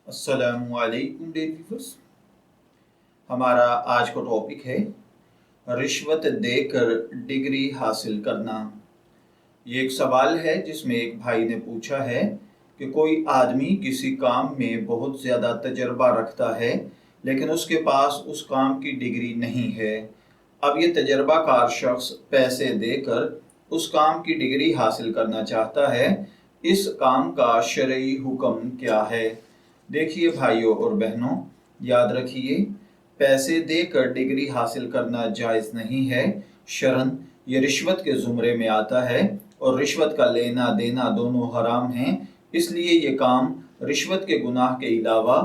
अस्सलामुअलैकुम dear viewers. हमारा आज का टॉपिक है रिश्वत देकर डिग्री हासिल करना। ये एक सवाल है जिसमें एक भाई ने पूछा है कि कोई आदमी किसी काम में बहुत ज़्यादा तजर्बा रखता है लेकिन उसके पास उस काम की डिग्री नहीं है। अब ये तजर्बाकार शख्स पैसे देकर उस काम की डिग्री हासिल करना चाहता है। इस काम का शरई हुक्म क्या है? देखिए भाइयों और बहनों, याद रखिए, पैसे देकर डिग्री हासिल करना जायज़ नहीं है। शरन ये रिश्वत के ज़ुमरे में आता है और रिश्वत का लेना देना दोनों हराम हैं। इसलिए ये काम रिश्वत के गुनाह के अलावा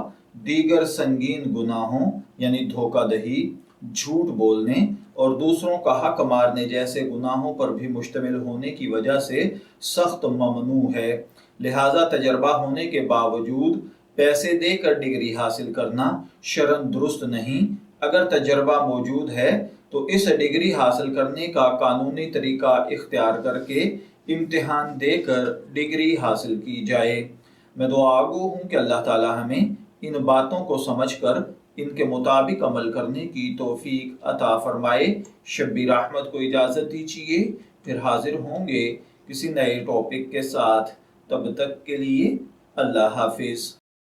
दीगर संगीन गुनाहों यानी धोखाधड़ी, झूठ बोलने और दूसरों का हक मारने जैसे गुनाहों पर भी मुश्तमिल होने की वजह से सख्त ममनू है। लिहाजा तजर्बा होने के बावजूद पैसे देकर डिग्री हासिल करना शरन दुरुस्त नहीं। अगर तजर्बा मौजूद है तो इस डिग्री हासिल करने का कानूनी तरीका इख्तियार करके इम्तिहान देकर डिग्री हासिल की जाए। मैं दुआगो हूँ कि अल्लाह ताला हमें इन बातों को समझकर इनके मुताबिक अमल करने की तौफीक अता फरमाए। शब्बीर अहमद को इजाज़त दीजिए, फिर हाजिर होंगे किसी नए टॉपिक के साथ। तब तक के लिए अल्लाह हाफिज़।